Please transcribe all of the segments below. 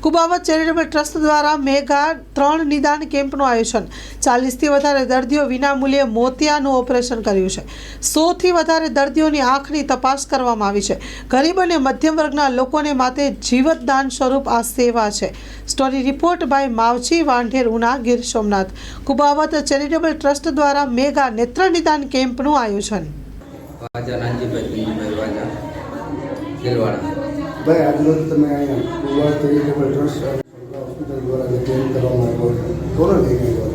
Kubavat charitable trust દ્વારા mega 3 નિદાન કેમ્પનું આયોજન। 40થી વધારે દર્દીઓ વિનામૂલ્યે મોતિયાનું ઓપરેશન કર્યું છે। 100થી વધારે દર્દીઓની આંખની તપાસ કરવામાં આવી છે। ગરીબ અને મધ્યમ વર્ગના લોકોને માટે જીવતદાન સ્વરૂપ આ સેવા છે। Story report by Mavji Vandher, Una, Gir Somnath. Kubavat charitable trust દ્વારા મેગા નેત્ર નિદાન કેમ્પનું આયોજન। ભાઈ આજનો તમે અહીંયા કુબાવત ચેરિટેબલ ટ્રસ્ટ અને હોસ્પિટલ દ્વારા કેમ્પ કરવામાં આવ્યો છે, કોને લઈને આવ્યો?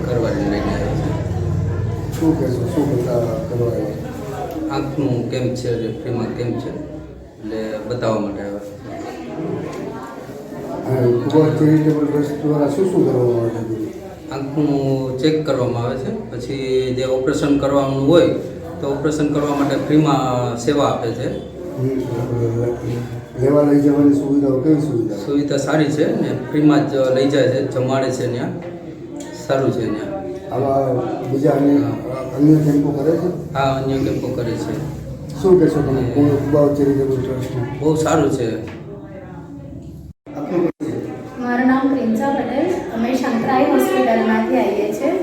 કરવાની લઈને આવ્યો છે। શું કહેશો, શું કરવા આવ્યો? આંખનું કેમ્પ છે, ફ્રીમાં કેમ્પ છે, એટલે બતાવવા માટે આવ્યો છે। કુબાવત ચેરિટેબલ ટ્રસ્ટ દ્વારા શું કરવામાં આવે છે? આંખનું ચેક કરવામાં આવે છે, પછી જે ઓપરેશન કરવાનું હોય તો ઓપરેશન કરવા માટે ફ્રીમાં સેવા આપે છે। લેવા લઈ જવાની સુવિધાઓ કેવી સુવિધા? સુવિધા સારી છે ને, ફ્રીમાં જ લઈ જાય છે, જમાડે છે, ત્યાં સારું છે। ત્યાં આવા બીજા અન્ય કેમ્પો કરે છે? હા, અન્ય કેમ્પો કરે છે। શું કહેશો તમે કુબાવત ચેરિટેબલ ટ્રસ્ટનું? બહુ સારું છે। મારું નામ પ્રિન્સા પટેલ, અમે શંકરાઈ હોસ્પિટલમાંથી આવીએ છીએ।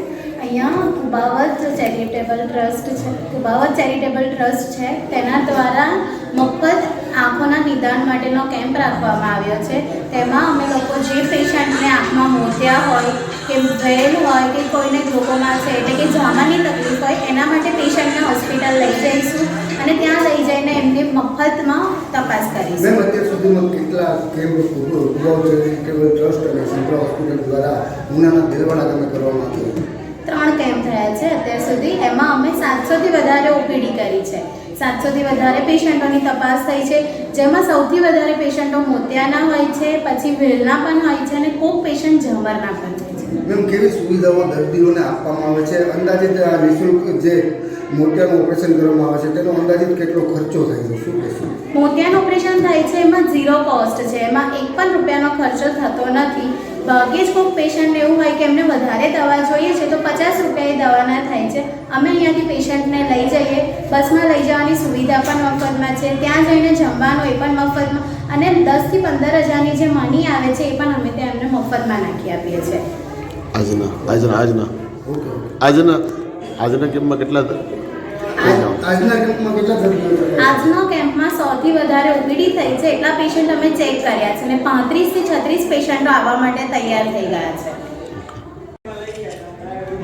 અહીંયા કુબાવત ચેરિટેબલ ટ્રસ્ટ છે, કુબાવત ચેરિટેબલ ટ્રસ્ટ છે, તેના દ્વારા મફત આંખોના નિદાન માટેનો કેમ્પ રાખવામાં આવ્યો છે। તેમાં અમે લોકો જે પેશન્ટને આંખમાં મોતિયા હોય કે ભરેલ હોય કે કોઈને ગ્લુકોમા છે એટલે કે જામાની તકલીફ હોય એના માટે પેશન્ટને હોસ્પિટલ લઈ જઈશું અને ત્યાં લઈ જઈને એમની મફતમાં તપાસ કરીશું। મેમ, અત્યાર સુધીમાં કેટલા કેમ્પ કુબાવત ચેરિટેબલ ટ્રસ્ટ અને શંકરા હોસ્પિટલ દ્વારા ઉનાના દિલવાડા ગામે કરવામાં આવ્યો? 3 કેમ્પ થયા છે અત્યાર સુધી। એમાં અમે 700થી વધારે ઓપીડી કરી છે, 700થી વધારે પેશન્ટોની તપાસ થઈ છે, જેમાં સૌથી વધારે પેશન્ટો મોતિયાના હોય છે, પછી વેલના પણ હોય છે અને ખૂબ પેશન્ટ ઝમરના પણ હોય છે। મેમ, કેવી સુવિધાઓ દર્દીઓને આપવામાં આવે છે? અંદાજિત આ નિઃશુલ્ક જે મોતિયાનું ઓપરેશન કરવામાં આવે છે તેનો અંદાજિત કેટલો ખર્ચો થાય છે, શું કહેશો? મોતિયાનું ઓપરેશન થાય છે એમાં 0 કોસ્ટ છે, એમાં 1 પણ રૂપિયાનો ખર્ચો થતો નથી। ભાગ્યે જ કોઈ પેશન્ટ એવું હોય કે એમને વધારે દવા જોઈએ છે તો 50 રૂપિયા દવાના થાય છે। અમે અહીંયાથી પેશન્ટને લઈ જઈએ, બસમાં લઈ જવાની સુવિધા પણ મફતમાં છે, ત્યાં જઈને જમવાનું એ પણ મફતમાં, અને 10થી 15 હજારની જે મની આવે છે એ પણ અમે ત્યાં એમને મફતમાં નાખી આપીએ છીએ। આજના કેમ્પમાં કેટલા આજનો કેમ્પમાં 100થી વધારે ઓપીડી થઈ છે, એટલા પેશન્ટ અમે ચેક કર્યા છે અને 35થી 36 પેશન્ટો આવવા માટે તૈયાર થઈ ગયા છે।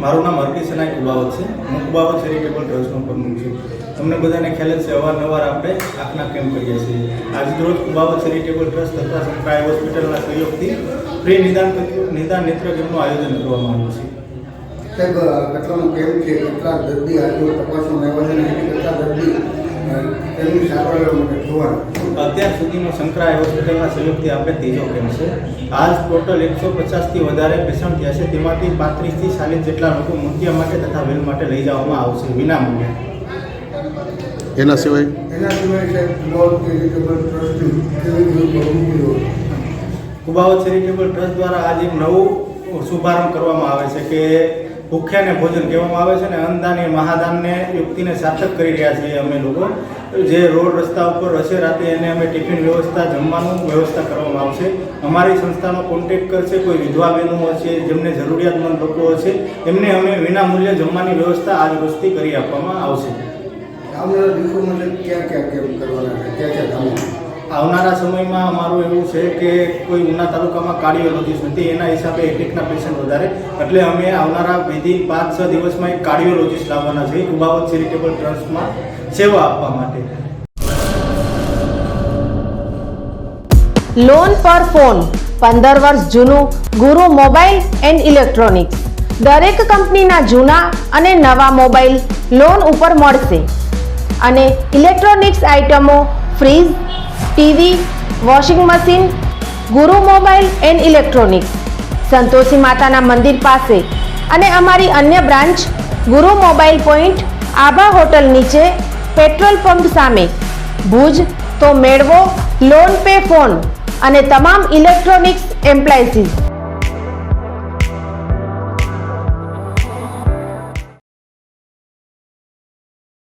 મારું નામ હરકિશનાઈ કુબાવત છે, હું કુબાવત ચેરિટેબલ ટ્રસ્ટનો પ્રમુખ છું। તમને બધાને ખ્યાલ જ છે, અવારનવાર આપણે આંખના કેમ્પ કરીએ છીએ। આજરોજ કુબાવત ચેરિટેબલ ટ્રસ્ટ તથા શંકરાઈ હોસ્પિટલના સહયોગથી ફ્રી નિદાન નેત્ર કેમ્પનું આયોજન કરવામાં આવ્યું છે। કેટલાનો કેમ્પ છે, કેટલા દર્દી આજે તપાસવામાં આવ્યા છે, કેટલા દર્દી તેમની સારવાર માટે જોવાના? અત્યાર સુધીમાં શંકરાઈ હોસ્પિટલના સહયોગથી આપણે 3જો કેમ્પ છે। આજ ટોટલ 150થી વધારે પેશન્ટ થયા છે, તેમાંથી 35થી 40 જેટલા લોકો મોતિયા માટે તથા વેલ માટે લઈ જવામાં આવશે વિનામૂલ્યે। એના સિવાય સાહેબ કુબાવત ચેરિટેબલ ટ્રસ્ટની કુબાવત ચેરિટેબલ ટ્રસ્ટ દ્વારા આજે એક નવો શુભારંભ કરવામાં આવે છે કે ભૂખ્યાને ભોજન કહેવામાં આવે છે ને અન્નદાન એ મહાદાનને યુક્તિને સાર્થક કરી રહ્યા છીએ। અમે લોકો જે રોડ રસ્તા ઉપર હશે રાતે એને અમે ટિફિન વ્યવસ્થા, જમવાનું વ્યવસ્થા કરવામાં આવશે। અમારી સંસ્થાનો કોન્ટેક્ટ કરશે કોઈ વિધવા બહેનો હશે, જેમને જરૂરિયાતમંદ લોકો હશે, એમને અમે વિનામૂલ્યે જમવાની વ્યવસ્થા આજ રોજથી કરી આપવામાં આવશે। આવનારા દિવસોમાં ક્યાં ક્યાં કેમ્પ કરવાના છે, ક્યાં ક્યાં કામો? આવનારા સમયમાં અમારું એવું છે કે કોઈ ઉના તાલુકામાં કાર્ડિયોલોજીસ્ટ નથી, એના હિસાબે એટેકના પેશન્ટ વધારે, એટલે અમે આવનારા વિધિન 5-6 દિવસમાં એક કાર્ડિયોલોજીસ્ટ લાવવાના છે કુબાવત ચેરિટેબલ ટ્રસ્ટમાં સેવા આપવા માટે। લોન પર ફોન 15 વર્ષ જૂનું ગુરુ મોબાઈલ એન્ડ ઇલેક્ટ્રોનિક્સ। દરેક કંપનીના જૂના અને નવા મોબાઈલ લોન ઉપર મળશે અને ઇલેક્ટ્રોનિક્સ આઇટમો ફ્રીજ, ટીવી, વોશિંગ મશીન। ગુરુ મોબાઈલ એન્ડ ઇલેક્ટ્રોનિક્સ સંતોષી માતાના મંદિર પાસે અને અમારી અન્ય બ્રાન્ચ ગુરુ મોબાઈલ પોઈન્ટ આભા હોટલ નીચે, પેટ્રોલ પંપ સામે, ભુજ। તો મેળવો લોન પે ફોન અને તમામ ઇલેક્ટ્રોનિક્સ એપ્લાયન્સીસ।